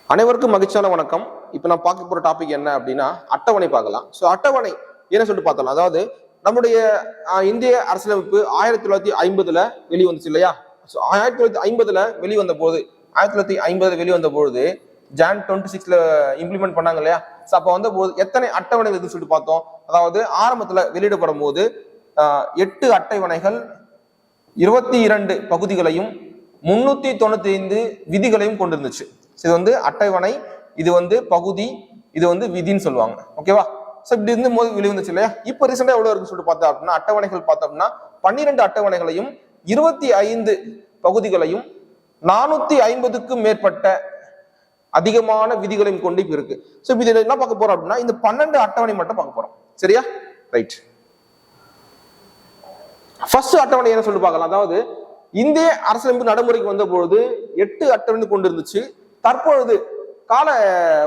அனைவருக்கும் மகிழ்ச்சியான வணக்கம். இப்ப நான் பார்க்க போற டாபிக் என்ன அப்படின்னா அட்டவணை பார்க்கலாம். அட்டவணை என்ன சொல்லிட்டு பார்த்தலாம். அதாவது நம்முடைய இந்திய அரசியலமைப்பு 1950 வெளிவந்துச்சு இல்லையா? 1950 வெளிவந்த போது 1950 வெளிவந்த பொழுது ஜான் 26 இம்ப்ளிமெண்ட் பண்ணாங்க இல்லையா? அப்ப வந்த போது எத்தனை அட்டவணைகள் இருக்குன்னு சொல்லிட்டு பார்த்தோம். அதாவது ஆரம்பத்துல வெளியிடப்படும் போது 8 அட்டவணைகள் 22 பகுதிகளையும் 395 விதிகளையும் கொண்டிருந்துச்சு. இது வந்து அட்டவணை, இது வந்து பகுதி, இது வந்து விதின்னு சொல்லுவாங்க. ஓகேவா? இப்படி இருந்து போது வெளிவந்துச்சு இல்லையா? இப்ப ரீசெண்டா எவ்வளவு இருக்குன்னு சொல்லிட்டு பார்த்தோம் அப்படின்னா அட்டவணைகள் பார்த்தோம்னா 12 அட்டவணைகளையும் 25 பகுதிகளையும் 450க்கும் மேற்பட்ட அதிகமான விதிகளையும் கொண்டு இப்ப இருக்கு. இதுல என்ன பார்க்க போறோம் அப்படின்னா இந்த 12 அட்டவணை மட்டும் பார்க்க போறோம். சரியா? ரைட். ஃபர்ஸ்ட் அட்டவணை என்ன சொல்லி பார்க்கலாம். அதாவது இந்திய அரசியலமைப்பு நடைமுறைக்கு வந்த பொழுது 8 அட்டவணை கொண்டு இருந்துச்சு. தற்பொழுது கால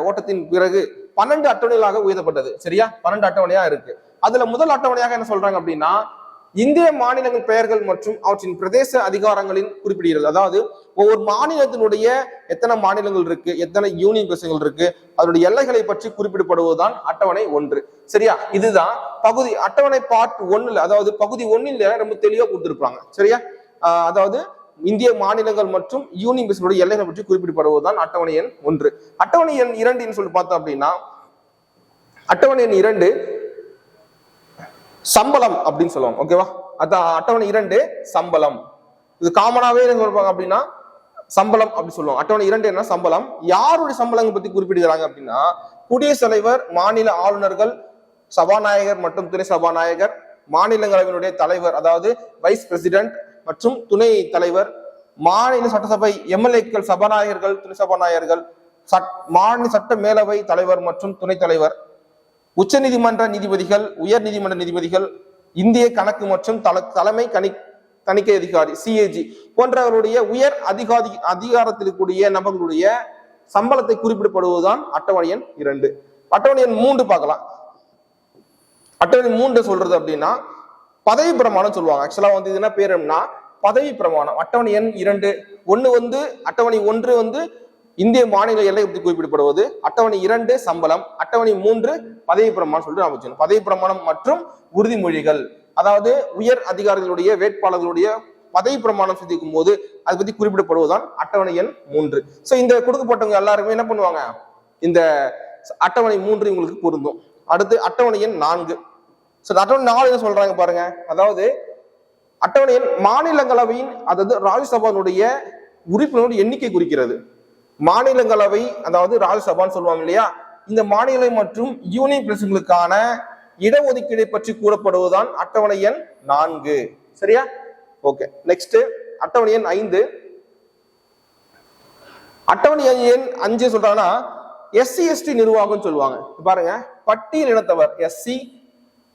ஓட்டத்தின் பிறகு 12 அட்டவணைகளாக உயர்த்தப்பட்டது. சரியா? 12 அட்டவணையா இருக்கு. அதுல முதல் அட்டவணையாக என்ன சொல்றாங்க அப்படின்னா இந்திய மாநிலங்கள் பெயர்கள் மற்றும் அவற்றின் பிரதேச அதிகாரங்களின் குறிப்பிடுகிறது. அதாவது ஒவ்வொரு மாநிலத்தினுடைய எத்தனை மாநிலங்கள் இருக்கு, எத்தனை யூனியன் பிரதேசங்கள் இருக்கு, அதனுடைய எல்லைகளை பற்றி குறிப்பிடப்படுவதுதான் அட்டவணை 1. சரியா? இதுதான் பகுதி அட்டவணை பார்ட் 1. அதாவது பகுதி 1 ரொம்ப தெளிவா கொடுத்திருப்பாங்க. சரியா? அதாவது இந்திய மாநிலங்கள் மற்றும் யூனியன் பிரதேசங்களுடைய எல்லைகளை பற்றி குறிப்பிடப்படுவதுதான் அட்டவணை எண் 1. அட்டவணை எண் 2 சொல்லி பார்த்தோம் அப்படின்னா அட்டவணை எண் 2 சம்பளம் அப்படின்னு சொல்லுவாங்க. ஓகேவா? அதான் அட்டவணை 2 சம்பளம். இது காமனாவே என்ன சொல்றாங்க அப்படின்னா சம்பளம் அப்படின்னு சொல்லுவாங்க. அட்டவணை 2 என்ன சம்பளம். யாருடைய சம்பளங்கள் பத்தி குறிப்பிடுகிறாங்க அப்படின்னா குடியரசுத் தலைவர், மாநில ஆளுநர்கள், சபாநாயகர் மற்றும் துணை சபாநாயகர், மாநிலங்களவையினுடைய தலைவர் அதாவது வைஸ் பிரசிடென்ட் மற்றும் துணை தலைவர், மாநில சட்டசபை எம்எல்ஏக்கள், சபாநாயகர்கள், துணை சபாநாயகர்கள், மாநில சட்ட மேலவை தலைவர் மற்றும் துணைத் தலைவர், உச்ச நீதிமன்ற நீதிபதிகள், உயர் நீதிமன்ற நீதிபதிகள், இந்திய கணக்கு மற்றும் தலைமை தணிக்கை அதிகாரி சிஏஜி போன்றவருடைய உயர் அதிகாரத்தில் கூடிய நபர்களுடைய சம்பளத்தை குறிப்பிடப்படுவதுதான் அட்டவணை எண் 2. அட்டவணை எண் 3 பார்க்கலாம். அட்டவணை 3 சொல்றது அப்படின்னா பதவி பிரமாணம் சொல்லுவாங்க. ஆக்சுவலா வந்து இது என்ன பேருன்னா பதவி பிரமாணம். அட்டவணை எண் 2 வந்து அட்டவணை 1 வந்து இந்திய மாநில எல்லை பற்றி குறிப்பிடப்படுவது, அட்டவணை 2 சம்பளம், அட்டவணை 3 பதவி பிரமாணம் சொல்லிட்டு அமைச்சணும். பதவி பிரமாணம் மற்றும் உறுதிமொழிகள், அதாவது உயர் அதிகாரிகளுடைய வேட்பாளர்களுடைய பதவி பிரமாணம் சிந்திக்கும் போது அதை பத்தி குறிப்பிடப்படுவதுதான் அட்டவணை எண் 3. இந்த கொடுக்கப்பட்டவங்க எல்லாருமே என்ன பண்ணுவாங்க, இந்த அட்டவணை 3 உங்களுக்கு பொருந்தும். அடுத்து அட்டவணை எண் 4. அட்டவணை 4 என்ன சொல்றாங்க பாருங்க. அதாவது அட்டவணை எண் மாநிலங்களவையின் அதாவது ராஜ்யசபாவுடைய உறுப்பினருடைய எண்ணிக்கை குறிக்கிறது. மாநிலங்களவை அதாவது ராஜ்யசபான்னு சொல்லுவாங்க இல்லையா? இந்த மாநில மற்றும் யூனியன் பிரதேசங்களுக்கான இடஒதுக்கீடை பற்றி கூறப்படுவதுதான் அட்டவணை எண் 4. சரியா? ஓகே. நெக்ஸ்ட் அட்டவணை எண் 5. அட்டவணை எண் 5 சொல்றாங்கன்னா SC/ST நிர்வாகம் சொல்லுவாங்க. பாருங்க, பட்டியல் இனத்தவர் SC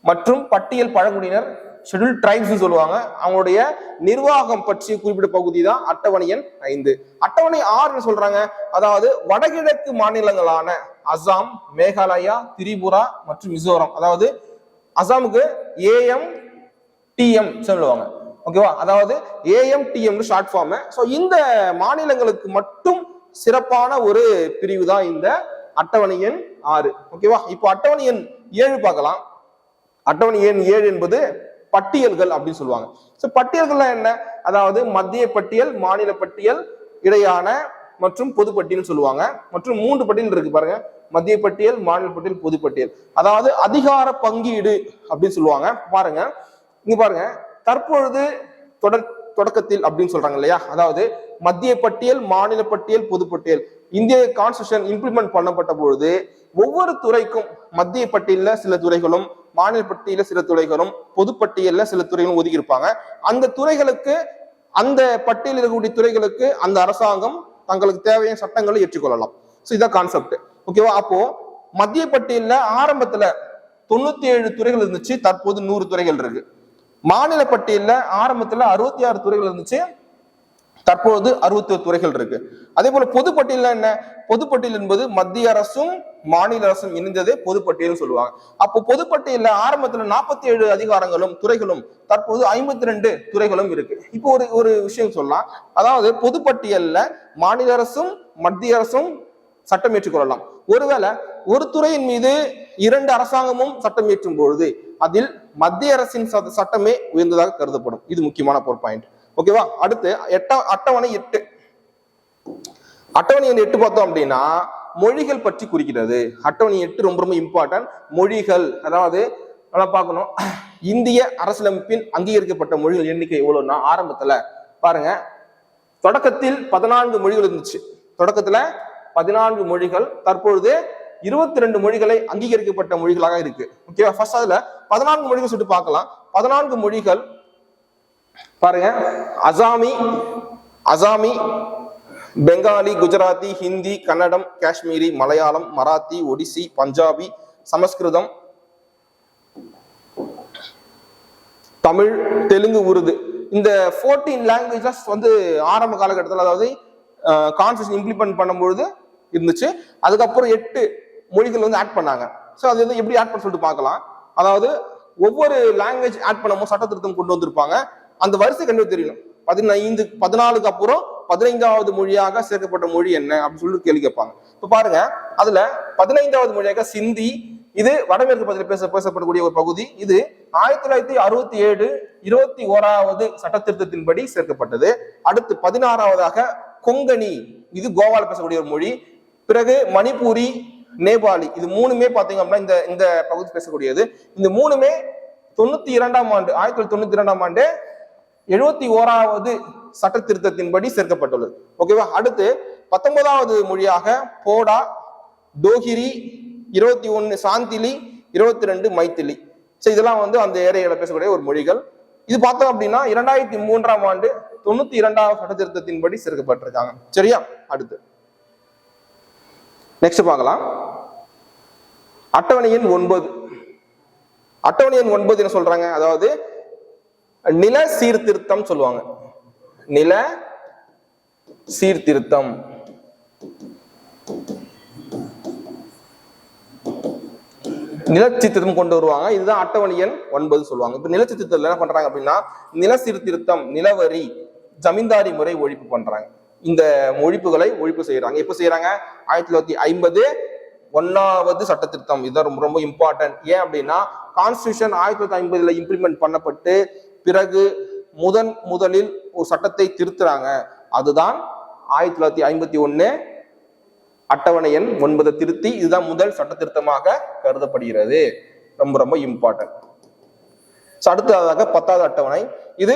மற்றும் பட்டியல் பழங்குடியினர் ஷெட்யூல் டிரைப்ஸ் சொல்லுவாங்க. அவங்களுடைய நிர்வாகம் பற்றி குறிப்பிட்ட பகுதி தான் அட்டவணை எண் 5. அட்டவணை 6 சொல்றாங்க. அதாவது வடகிழக்கு மாநிலங்களான அசாம், மேகாலயா, திரிபுரா மற்றும் மிசோரம். அதாவது அசாமுக்கு AMTM சொல்லுவாங்க. ஓகேவா? அதாவது AMTM ஷார்ட் ஃபார்ம். இந்த மாநிலங்களுக்கு மட்டும் சிறப்பான ஒரு பிரிவு தான் இந்த அட்டவணை எண் 6. ஓகேவா? இப்போ அட்டவணை எண் 7 பார்க்கலாம். அட்டவணை எண் 7 என்பது பட்டியல்கள் அப்படின்னு சொல்லுவாங்க. பட்டியல்கள்லாம் என்ன? அதாவது மத்திய பட்டியல், மாநில பட்டியல், இடையான மற்றும் பொது பட்டியல் சொல்லுவாங்க. மற்றும் 3 பட்டியல் இருக்கு பாருங்க. மத்திய பட்டியல், மாநில பட்டியல், பொது பட்டியல். அதாவது அதிகார பங்கீடு அப்படின்னு சொல்லுவாங்க. பாருங்க, இங்க பாருங்க, தற்பொழுது தொடக்கத்தில் அப்படின்னு சொல்றாங்க இல்லையா? அதாவது மத்திய பட்டியல், மாநில பட்டியல், பொது பட்டியல் இந்திய கான்ஸ்டிடியூஷன் இம்ப்ளிமெண்ட் பண்ணப்பட்ட பொழுது ஒவ்வொரு துறைக்கும் மத்திய பட்டியல்ல சில துறைகளும், மாநில பட்டியல சில துறைகளும், பொதுப்பட்டியல்ல சில துறைகளும் ஒதுக்கி இருப்பாங்க. அந்த துறைகளுக்கு, அந்த பட்டியலில் இருக்கக்கூடிய துறைகளுக்கு அந்த அரசாங்கம் தங்களுக்கு தேவையான சட்டங்களை ஏற்றுக்கொள்ளலாம். இதான் கான்செப்ட். ஓகேவா? அப்போ மத்திய பட்டியல்ல ஆரம்பத்துல 97 துறைகள் இருந்துச்சு, தற்போது 100 துறைகள் இருக்கு. மாநில பட்டியல்ல ஆரம்பத்துல 66 துறைகள் இருந்துச்சு, தற்போது 61 துறைகள் இருக்கு. அதே போல பொதுப்பட்டியல் என்ன? பொதுப்பட்டியல் என்பது மத்திய அரசும் மாநில அரசும் இணைந்ததே பொதுப்பட்டியல் சொல்லுவாங்க. அப்போ பொதுப்பட்டியல்ல ஆரம்பத்துல 47 அதிகாரங்களும் துறைகளும், தற்போது 52 துறைகளும் இருக்கு. இப்போ ஒரு விஷயம் சொல்லலாம். அதாவது பொதுப்பட்டியல்ல மாநில அரசும் மத்திய அரசும் சட்டம் ஏற்றுக் கொள்ளலாம். ஒருவேளை ஒரு துறையின் மீது 2 அரசாங்கமும் சட்டம் இயற்றும் பொழுது அதில் மத்திய அரசின் சட்டமே உயர்ந்ததாக கருதப்படும். இது முக்கியமான பாயிண்ட். ஓகேவா? அடுத்து அட்டவணை 8. அட்டவணை 8 பார்த்தோம் அப்படின்னா மொழிகள் பற்றி குறிக்கிறது. அட்டவணை 8 ரொம்ப ரொம்ப இம்பார்ட்டன்ட். மொழிகள், அதாவது நல்லா பார்க்கணும், இந்திய அரசியலமைப்பின் அங்கீகரிக்கப்பட்ட மொழிகள் எண்ணிக்கை எவ்வளவுன்னா, ஆரம்பத்துல பாருங்க, தொடக்கத்தில் 14 மொழிகள் இருந்துச்சு. தொடக்கத்துல 14 மொழிகள், தற்பொழுது 22 மொழிகளை அங்கீகரிக்கப்பட்ட மொழிகளாக இருக்கு. ஓகேவா? ஃபர்ஸ்ட் அதுல 14 மொழிகள் சொல்லிட்டு பார்க்கலாம். 14 மொழிகள் பாருங்க, அசாமி, பெங்காலி, குஜராத்தி, ஹிந்தி, கன்னடம், காஷ்மீரி, மலையாளம், மராத்தி, ஒடிசி, பஞ்சாபி, சமஸ்கிருதம், தமிழ், தெலுங்கு, உருது. இந்த 14 லாங்குவேஜஸ் வந்து ஆரம்ப காலகட்டத்தில், அதாவது கான்ஸ்டிடியூஷன் இம்ப்ளிமெண்ட் பண்ணும்பொழுது இருந்துச்சு. அதுக்கப்புறம் 8 மொழிகள் வந்து ஆட் பண்ணாங்க. ஸோ அது வந்து எப்படி ஆட் பண்ண சொல்லிட்டு பார்க்கலாம். அதாவது ஒவ்வொரு லாங்குவேஜ் ஆட் பண்ணும்போது சட்ட திருத்தம் கொண்டு வந்திருப்பாங்க. அந்த வரிசை கண்டு தெரியணும். 14க்கு அப்புறம் 15வது மொழியாக சேர்க்கப்பட்ட மொழி என்ன அப்படின்னு சொல்லிட்டு கேள்வி கேட்பாங்க. இப்ப பாருங்க, அதுல 15வது மொழியாக சிந்தி. இது வடமேற்கு பகுதியில் பேசப்படக்கூடிய ஒரு பகுதி. இது 1967 21வது சட்ட திருத்தத்தின்படி சேர்க்கப்பட்டது. அடுத்து 16வதாக கொங்கணி, இது கோவால பேசக்கூடிய ஒரு மொழி. பிறகு மணிப்பூரி, நேபாளி, இது 3மே பாத்தீங்க அப்படின்னா இந்த பகுதி பேசக்கூடியது. இந்த 3மே 92ஆம் ஆண்டு 1992ஆம் ஆண்டு 71வது சட்ட திருத்தத்தின்படி சேர்க்கப்பட்டுள்ளது. ஓகேவா? அடுத்து 19வது மொழியாக போடா, டோகிரி, 21 சாந்திலி, 22 மைத்திலி. இதெல்லாம் வந்து அந்த ஏரியால பேசக்கூடிய ஒரு மொழிகள். இது பார்த்தோம் அப்படின்னா 2003ஆம் ஆண்டு 92வது சட்ட திருத்தத்தின்படி சேர்க்கப்பட்டிருக்காங்க. சரியா? அடுத்து நெக்ஸ்ட் பார்க்கலாம். அட்டவணை எண் 9. அட்டவணை எண் 9 என்ன சொல்றாங்க? அதாவது நில சீர்திருத்தம் சொல்லுவாங்க. நில சீர்திருத்தம். நிலச்சீர்திருத்தம் கொண்டு வருவாங்க. இதுதான் அட்டவணை எண் 9 சொல்லுவாங்க. இப்ப நிலச்சீர்திருத்தம் என்ன பண்றாங்க அப்படின்னா, நில சீர்திருத்தம், நிலவரி, ஜமீன்தாரி முறை ஒழிப்பு பண்றாங்க. இந்த ஒழிப்பு செய்யறாங்க. எப்ப செய்யறாங்க? 1950 1வது சட்ட திருத்தம். இதுதான் ரொம்ப ரொம்ப இம்பார்ட்டன்ட். ஏன் அப்படின்னா, கான்ஸ்டிடியூஷன் 1950 இம்ப்ளிமெண்ட் பண்ணப்பட்டு பிறகு முதலில் ஒரு சட்டத்தை திருத்துறாங்க. அதுதான் 1951 அட்டவணை எண் 9 திருத்தி. இதுதான் முதல் சட்ட திருத்தமாக கருதப்படுகிறது. ரொம்ப ரொம்ப இம்பார்ட்டன்ட். அடுத்ததாக 10வது அட்டவணை. இது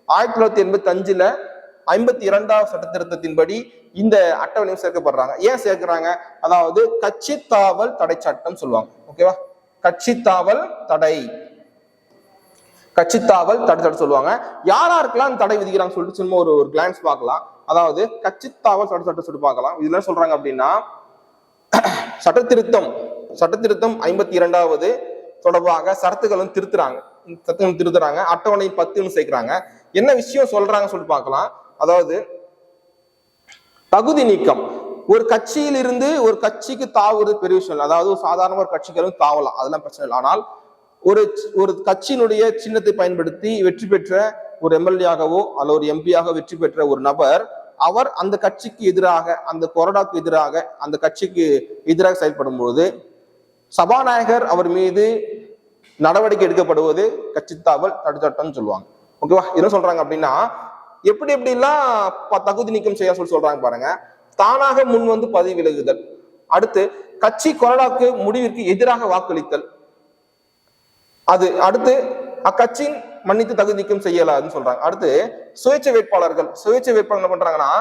1985 52வது சட்ட திருத்தத்தின்படி இந்த அட்டவணையும் சேர்க்கப்படுறாங்க. ஏன் சேர்க்கிறாங்க? அதாவது கட்சி தாவல் தடை சட்டம் சொல்லுவாங்க. ஓகேவா? கட்சி தாவல் தடை சொல்லுவாங்க. யாருக்கெல்லாம் தடை விதிக்கிறாங்க சொல்லிட்டு சும்மா ஒரு கிளான்ஸ் பார்க்கலாம். அதாவது கட்சி தாவல் தடை சட்டம் சொல்லிட்டு பார்க்கலாம். இதுல சொல்றாங்க அப்படின்னா, சட்ட திருத்தம் 52வது தொடர்பாக சரத்துகளும் திருத்துறாங்க. அட்டவணை 10 சேர்க்கிறாங்க. என்ன விஷயம் சொல்றாங்க சொல்லிட்டு பார்க்கலாம். அதாவது தகுதி நீக்கம். ஒரு கட்சியிலிருந்து ஒரு கட்சிக்கு தாவுறது பெரிய விஷயம். அதாவது சாதாரண ஒரு கட்சிகளும் தாவலாம், அதெல்லாம் பிரச்சனை இல்லை. ஆனால் ஒரு கட்சியினுடைய சின்னத்தை பயன்படுத்தி வெற்றி பெற்ற ஒரு எம்எல்ஏ-ஆகவோ அல்ல ஒரு எம்பியாக வெற்றி பெற்ற ஒரு நபர், அவர் அந்த கட்சிக்கு எதிராக, அந்த கொறடாக்கு எதிராக, அந்த கட்சிக்கு எதிராக செயல்படும் பொழுது சபாநாயகர் அவர் மீது நடவடிக்கை எடுக்கப்படுவது கட்சி தாவல் தடை சட்டம் சொல்லுவாங்க. ஓகேவா? என்ன சொல்றாங்க அப்படின்னா, எப்படிலாம் தகுதி நீக்கம் செய்ய சொல்றாங்க பாருங்க. தானாக முன் வந்து பதவி விலகுதல். அடுத்து கட்சி கொறடாக்கு முடிவிற்கு எதிராக வாக்களித்தல். அது அடுத்து அக்கட்சியின் மன்னித்து தகுதி நீக்கம் செய்யலாதுன்னு சொல்றாங்க. அடுத்து சுயேட்சை வேட்பாளர்கள் என்ன பண்றாங்கன்னா,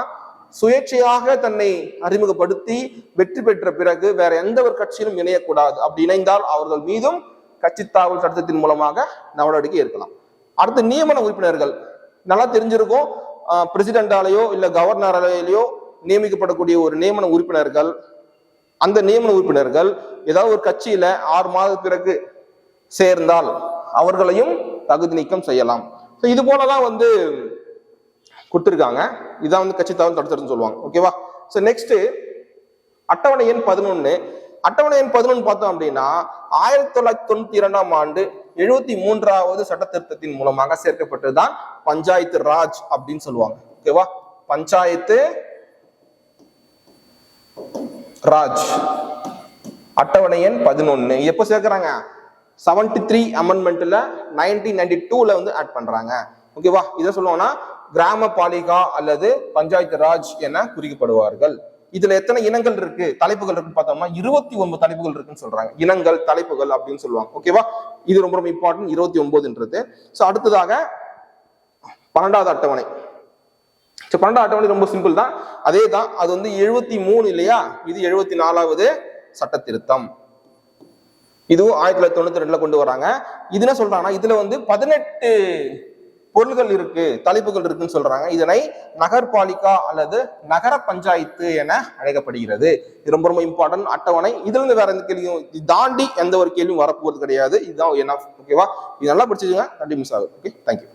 சுயேட்சையாக தன்னை அறிமுகப்படுத்தி வெற்றி பெற்ற பிறகு வேற எந்த ஒரு கட்சியிலும் இணையக்கூடாது. அப்படி இணைந்தால் அவர்கள் மீதும் கட்சி தாவல் சட்டத்தின் மூலமாக நடவடிக்கை எடுக்கலாம். அடுத்து நியமன உறுப்பினர்கள். நல்லா தெரிஞ்சிருக்கும், பிரசிடென்டாலேயோ இல்ல கவர்னராலேயோ நியமிக்கப்படக்கூடிய ஒரு நியமன உறுப்பினர்கள், அந்த நியமன உறுப்பினர்கள் ஏதாவது ஒரு கட்சியில 6 மாத பிறகு சேர்ந்தால் அவர்களையும் தகுதி நீக்கம் செய்யலாம். இது போலதான் வந்து கொடுத்திருக்காங்க. இதான் வந்து கட்சி தாவல் தடுத்துன்னு சொல்லுவாங்க. ஓகேவா? நெக்ஸ்ட் அட்டவணை எண் 11. அட்டவணை எண் 11 பார்த்தோம் அப்படின்னா 1992ஆம் ஆண்டு 73வது சட்ட திருத்தத்தின் மூலமாக சேர்க்கப்பட்டதுதான் பஞ்சாயத்து ராஜ் அப்படின்னு சொல்லுவாங்க. ஓகேவா? பஞ்சாயத்து ராஜ் அட்டவணை எண் 11 எப்போ சேர்க்கிறாங்க 73 அமெண்ட்மெண்ட்ல 1992ல வந்து ஆட் பண்றாங்க. ஓகேவா? இதை சொல்லுவாங்கன்னா கிராம பாலிகா அல்லது பஞ்சாயத்து ராஜ் என குறிக்கப்படுவார்கள். இதுல எத்தனை இனங்கள் இருக்கு, தலைப்புகள் இருக்குன்னு பார்த்தோம்னா 29 தலைப்புகள் இருக்குன்னு சொல்றாங்க. இனங்கள், தலைப்புகள் அப்படின்னு சொல்லுவாங்க. ஓகேவா? இது ரொம்ப ரொம்ப இம்பார்ட்டன்ட் 29ன்றது. சோ அடுத்ததாக 12வது அட்டவணை. 12வது அட்டவணை ரொம்ப சிம்பிள் தான், அதே தான். அது வந்து 73 இல்லையா, இது 74வது சட்ட திருத்தம். இதுவும் 1992ல கொண்டு வராங்க. இது என்ன சொல்றாங்கன்னா இதுல வந்து 18 பொருள்கள் இருக்கு, தலைப்புகள் இருக்குன்னு சொல்றாங்க. இதனை நகர்பாலிகா அல்லது நகர பஞ்சாயத்து என அழைக்கப்படுகிறது. இது ரொம்ப ரொம்ப இம்பார்ட்டன்ட் அட்டவணை. இதுல இருந்து வேற எந்த கேள்வியும் தாண்டி எந்த ஒரு கேள்வியும் வரப்போறது கிடையாது. இதுதான் என்ன. ஓகேவா? இது நல்லா படிச்சுக்கோங்க, கண்டிப்பா மிஸ் ஆகும். Okay, thank you.